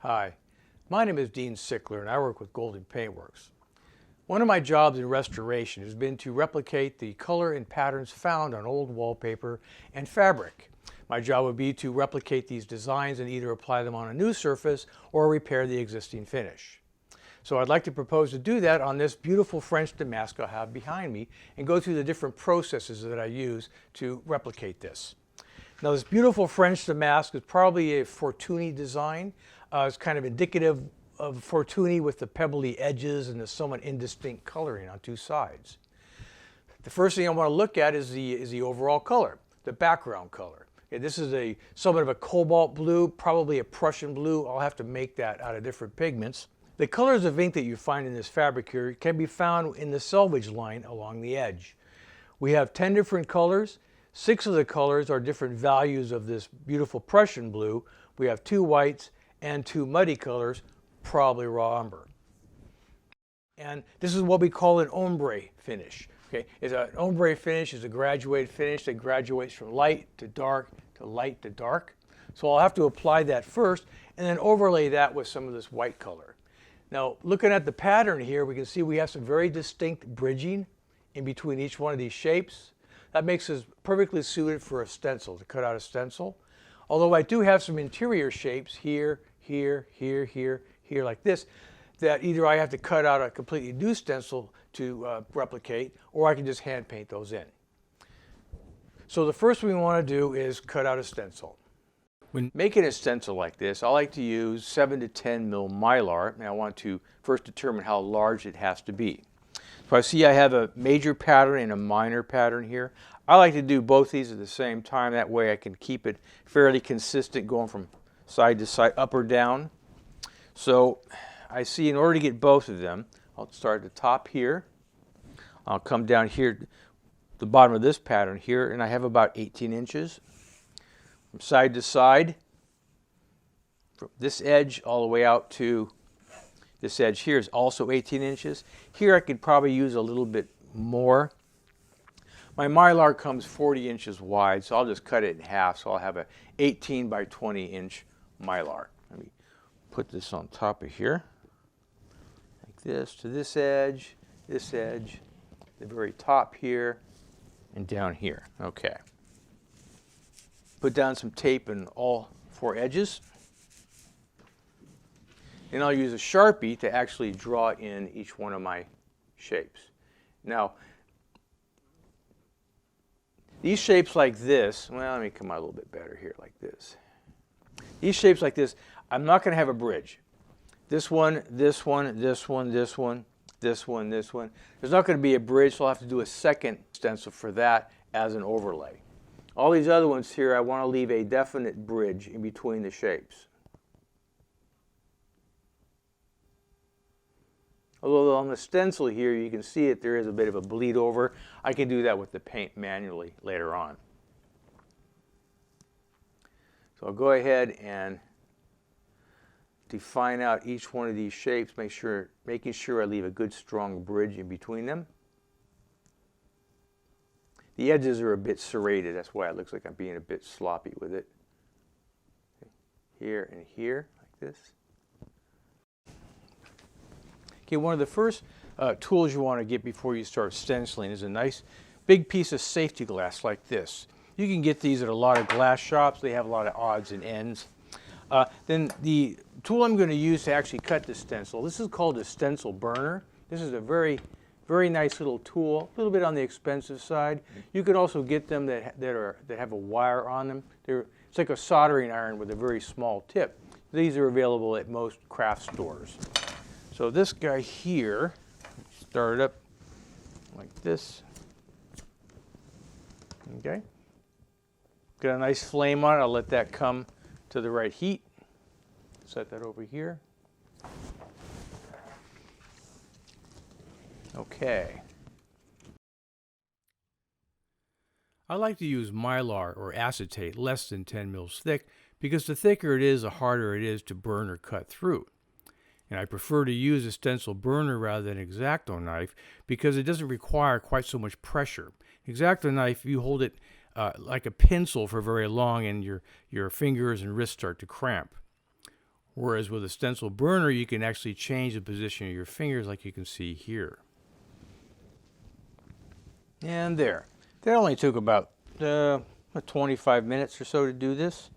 Hi, my name is Dean Sickler and I work with Golden Paintworks. One of my jobs in restoration has been to replicate the color and patterns found on old wallpaper and fabric. My job would be to replicate these designs and either apply them on a new surface or repair the existing finish. So I'd like to propose to do that on this beautiful French damask I have behind me and go through the different processes that I use to replicate this. Now this beautiful French damask is probably a Fortuny design. It's kind of indicative of Fortuny with the pebbly edges and the somewhat indistinct coloring on two sides. The first thing I want to look at is the overall color, the background color. Okay, this is somewhat of a cobalt blue, probably a Prussian blue. I'll have to make that out of different pigments. The colors of ink that you find in this fabric here can be found in the selvage line along the edge. We have 10 different colors. 6 of the colors are different values of this beautiful Prussian blue. We have 2 whites and 2 muddy colors, probably raw umber. And this is what we call an ombre finish. Okay, an ombre finish is a graduated finish that graduates from light to dark to light to dark. So I'll have to apply that first and then overlay that with some of this white color. Now, looking at the pattern here, we can see we have some very distinct bridging in between each one of these shapes. That makes us perfectly suited for a stencil, to cut out a stencil. Although I do have some interior shapes here, here, here, here, here, like this, that either I have to cut out a completely new stencil to replicate, or I can just hand paint those in. So the first thing we want to do is cut out a stencil. When making a stencil like this, I like to use 7 to 10 mil Mylar, and I want to first determine how large it has to be. So I see I have a major pattern and a minor pattern here. I like to do both these at the same time. That way I can keep it fairly consistent going from side to side, up or down. So I see in order to get both of them, I'll start at the top here. I'll come down here, the bottom of this pattern here, and I have about 18 inches. From side to side, from this edge all the way out to this edge here is also 18 inches. Here I could probably use a little bit more. My Mylar comes 40 inches wide, so I'll just cut it in half. So I'll have a 18 by 20 inch Mylar. Let me put this on top of here, like this, to this edge, the very top here, and down here. Okay. Put down some tape in all 4 edges. And I'll use a Sharpie to actually draw in each one of my shapes. Now, these shapes like this, well, let me come out a little bit better here, like this. These shapes like this, I'm not going to have a bridge. This one, this one, this one, this one, this one, this one. There's not going to be a bridge, so I'll have to do a second stencil for that as an overlay. All these other ones here, I want to leave a definite bridge in between the shapes. Although on the stencil here, you can see that there is a bit of a bleed over. I can do that with the paint manually later on. So I'll go ahead and define out each one of these shapes, making sure I leave a good strong bridge in between them. The edges are a bit serrated, that's why it looks like I'm being a bit sloppy with it. Here and here, like this. Okay, one of the first tools you want to get before you start stenciling is a nice big piece of safety glass like this. You can get these at a lot of glass shops. They have a lot of odds and ends. Then the tool I'm going to use to actually cut the stencil, this is called a stencil burner. This is a very nice little tool, a little bit on the expensive side. You can also get them that have a wire on them. It's like a soldering iron with a very small tip. These are available at most craft stores. So this guy here, start it up like this. Okay. Got a nice flame on it. I'll let that come to the right heat. Set that over here. Okay. I like to use Mylar or acetate less than 10 mils thick because the thicker it is, the harder it is to burn or cut through. And I prefer to use a stencil burner rather than an X-Acto knife because it doesn't require quite so much pressure. X-Acto knife, you hold it like a pencil for very long and your fingers and wrists start to cramp. Whereas with a stencil burner, you can actually change the position of your fingers like you can see here. And there. That only took about 25 minutes or so to do this.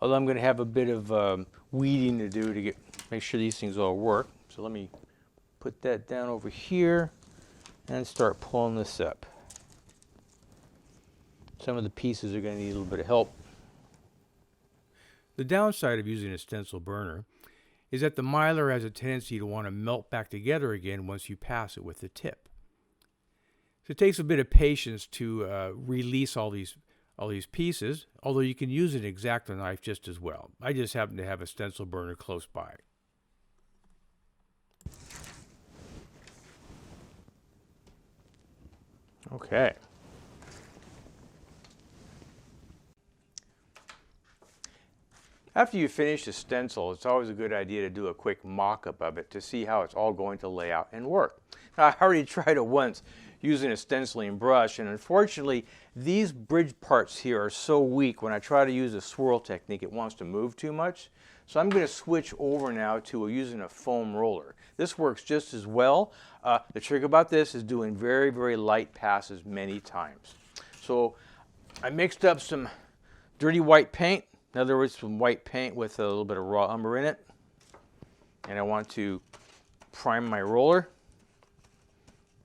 Although I'm going to have a bit of weeding to do to make sure these things all work. So let me put that down over here and start pulling this up. Some of the pieces are going to need a little bit of help. The downside of using a stencil burner is that the Mylar has a tendency to want to melt back together again once you pass it with the tip. So it takes a bit of patience to release all these pieces, although you can use an X-Acto knife just as well. I just happen to have a stencil burner close by. Okay. After you finish the stencil, it's always a good idea to do a quick mock-up of it to see how it's all going to lay out and work. Now, I already tried it once using a stenciling brush, and unfortunately, these bridge parts here are so weak when I try to use a swirl technique, it wants to move too much. So I'm going to switch over now to using a foam roller. This works just as well. The trick about this is doing very, very light passes many times. So I mixed up some dirty white paint. In other words, some white paint with a little bit of raw umber in it. And I want to prime my roller.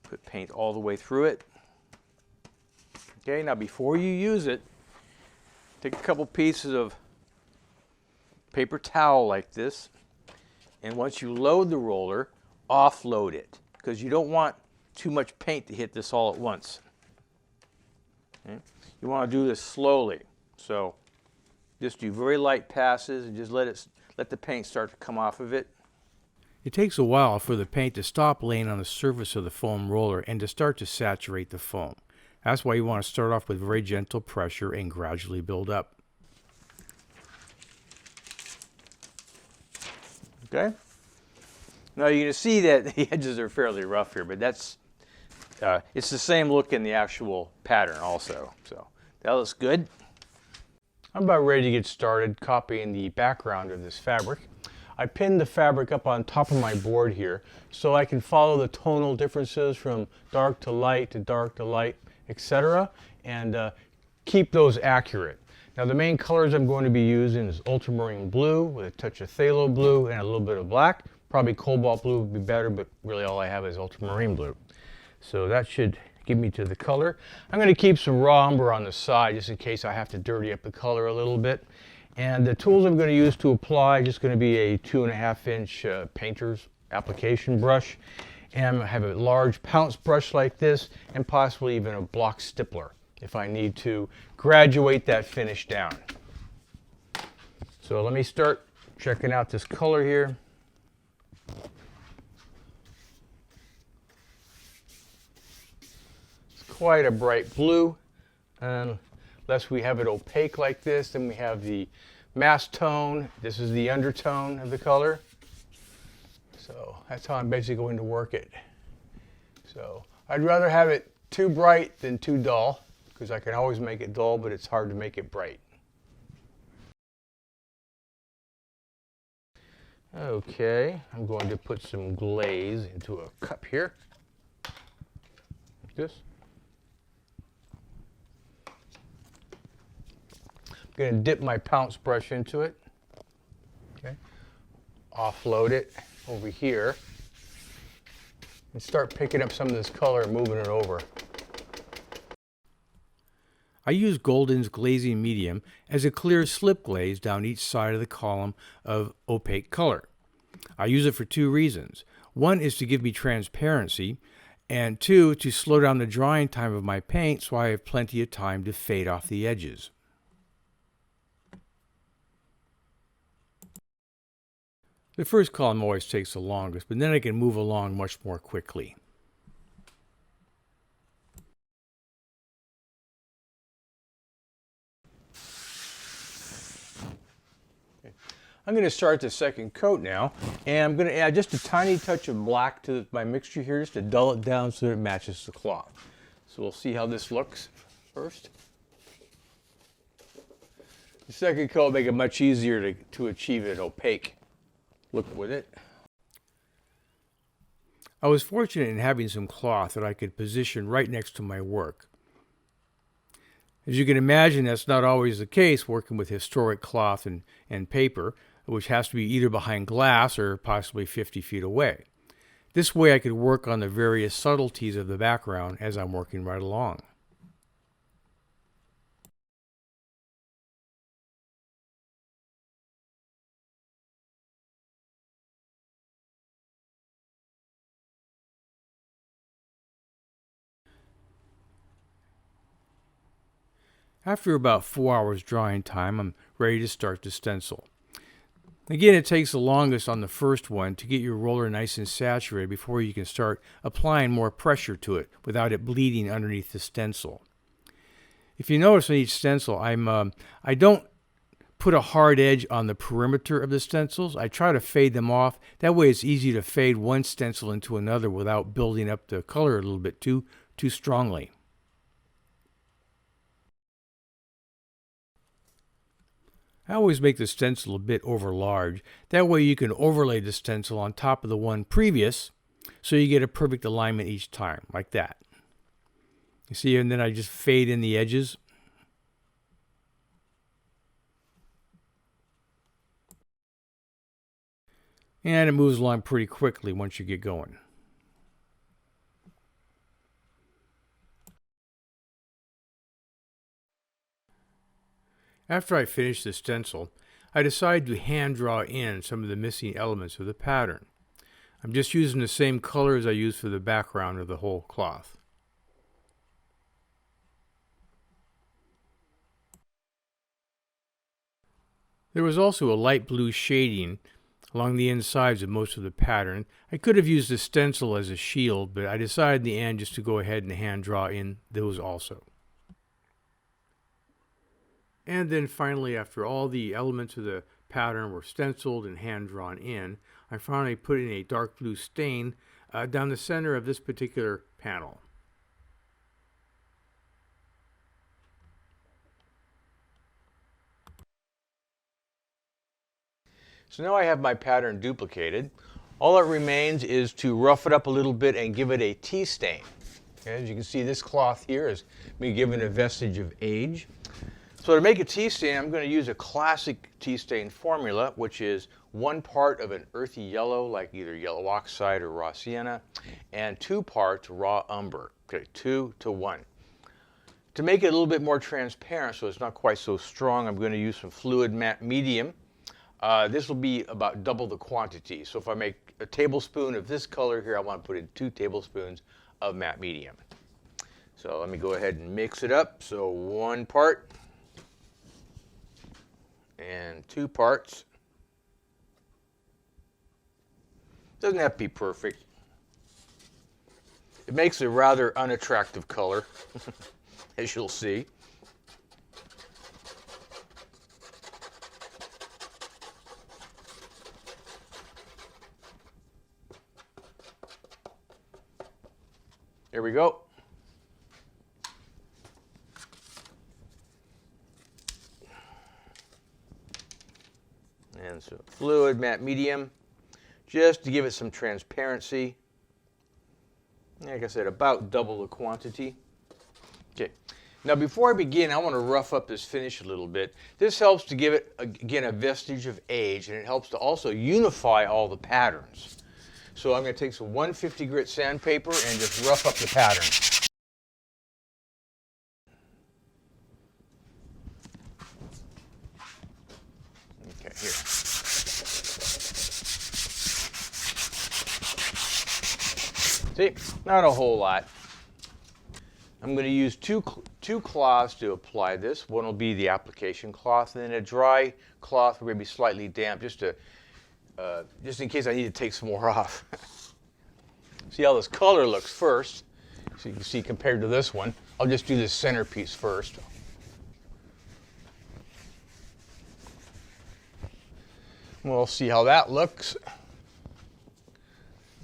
Put paint all the way through it. Okay, now before you use it, take a couple pieces of paper towel like this. And once you load the roller, offload it. Because you don't want too much paint to hit this all at once. Okay? You want to do this slowly. So just do very light passes and just let the paint start to come off of it. It takes a while for the paint to stop laying on the surface of the foam roller and to start to saturate the foam. That's why you want to start off with very gentle pressure and gradually build up. Okay? Now you're going to see that the edges are fairly rough here, but it's the same look in the actual pattern also. So that looks good. I'm about ready to get started copying the background of this fabric. I pinned the fabric up on top of my board here so I can follow the tonal differences from dark to light, etc. and keep those accurate. Now the main colors I'm going to be using is ultramarine blue with a touch of phthalo blue and a little bit of black. Probably cobalt blue would be better, but really all I have is ultramarine blue. So that should give me to the color. I'm going to keep some raw umber on the side just in case I have to dirty up the color a little bit. And the tools I'm going to use to apply are just going to be a 2.5 inch painter's application brush. And I have a large Pounce brush like this and possibly even a block Stippler if I need to graduate that finish down. So let me start checking out this color here. Quite a bright blue, and unless we have it opaque like this, then we have the mass tone. This is the undertone of the color. So that's how I'm basically going to work it. So I'd rather have it too bright than too dull, because I can always make it dull, but it's hard to make it bright. Okay, I'm going to put some glaze into a cup here, like this. I'm going to dip my Pounce brush into it. Okay. Offload it over here and start picking up some of this color and moving it over. I use Golden's glazing medium as a clear slip glaze down each side of the column of opaque color. I use it for two reasons. One is to give me transparency, and two, to slow down the drying time of my paint so I have plenty of time to fade off the edges. The first column always takes the longest, but then I can move along much more quickly. I'm going to start the second coat now, and I'm going to add just a tiny touch of black to my mixture here just to dull it down so that it matches the cloth. So we'll see how this looks first. The second coat will make it much easier to achieve an opaque look with it. I was fortunate in having some cloth that I could position right next to my work. As you can imagine, that's not always the case working with historic cloth and paper, which has to be either behind glass or possibly 50 feet away. This way I could work on the various subtleties of the background as I'm working right along. After about 4 hours drying time, I'm ready to start the stencil. Again, it takes the longest on the first one to get your roller nice and saturated before you can start applying more pressure to it without it bleeding underneath the stencil. If you notice on each stencil, I don't put a hard edge on the perimeter of the stencils. I try to fade them off. That way it's easy to fade one stencil into another without building up the color a little bit too strongly. I always make the stencil a bit over large. That way you can overlay the stencil on top of the one previous so you get a perfect alignment each time, like that. You see, and then I just fade in the edges. And it moves along pretty quickly once you get going. After I finish the stencil, I decide to hand draw in some of the missing elements of the pattern. I'm just using the same color as I used for the background of the whole cloth. There was also a light blue shading along the insides of most of the pattern. I could have used the stencil as a shield, but I decided in the end just to go ahead and hand draw in those also. And then finally, after all the elements of the pattern were stenciled and hand drawn in, I finally put in a dark blue stain down the center of this particular panel. So now I have my pattern duplicated. All that remains is to rough it up a little bit and give it a tea stain. Okay, as you can see, this cloth here is me giving a vestige of age. So to make a tea stain, I'm going to use a classic tea stain formula, which is 1 part of an earthy yellow, like either yellow oxide or raw sienna, and 2 parts raw umber. Okay, 2 to 1. To make it a little bit more transparent, so it's not quite so strong, I'm going to use some fluid matte medium. This will be about double the quantity. So if I make a tablespoon of this color here, I want to put in 2 tablespoons of matte medium. So let me go ahead and mix it up. So 1 part. And 2 parts. Doesn't have to be perfect. It makes a rather unattractive color, as you'll see. There we go. And so fluid matte medium, just to give it some transparency. Like I said, about double the quantity. Okay. Now before I begin, I want to rough up this finish a little bit. This helps to give it, again, a vestige of age, and it helps to also unify all the patterns. So I'm going to take some 150 grit sandpaper and just rough up the pattern. Okay, here. See, not a whole lot. I'm going to use two cloths to apply this. One will be the application cloth, and then a dry cloth will be slightly damp, just in case I need to take some more off. See how this color looks first. So you can see compared to this one. I'll just do this centerpiece first. We'll see how that looks.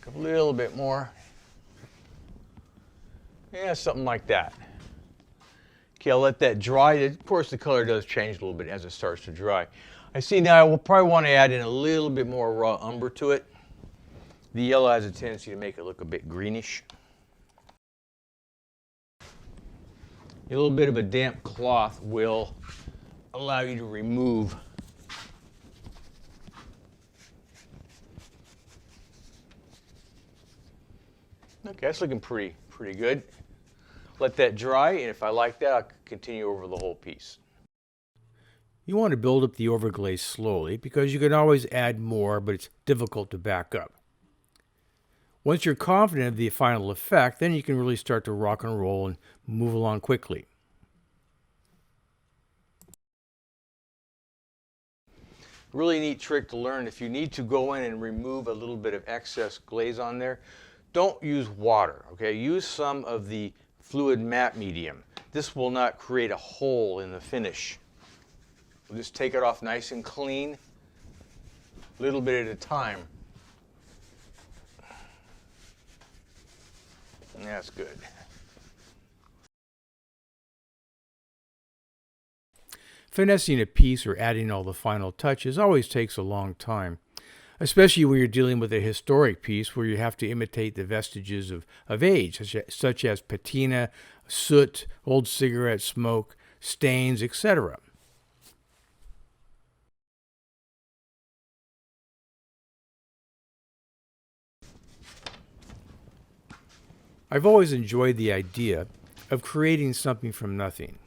A little bit more. Yeah, something like that. Okay, I'll let that dry. Of course, the color does change a little bit as it starts to dry. I see now I will probably want to add in a little bit more raw umber to it. The yellow has a tendency to make it look a bit greenish. A little bit of a damp cloth will allow you to remove okay, that's looking pretty good. Let that dry, and if I like that, I'll continue over the whole piece. You want to build up the overglaze slowly because you can always add more, but it's difficult to back up. Once you're confident of the final effect, then you can really start to rock and roll and move along quickly. Really neat trick to learn. If you need to go in and remove a little bit of excess glaze on there, don't use water, okay? Use some of the fluid matte medium. This will not create a hole in the finish. We'll just take it off nice and clean, a little bit at a time. That's good. Finessing a piece or adding all the final touches always takes a long time, especially when you're dealing with a historic piece where you have to imitate the vestiges of age, such as patina, soot, old cigarette smoke, stains, etc. I've always enjoyed the idea of creating something from nothing.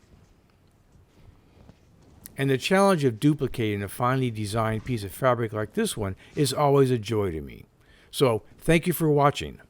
And the challenge of duplicating a finely designed piece of fabric like this one is always a joy to me. So, thank you for watching.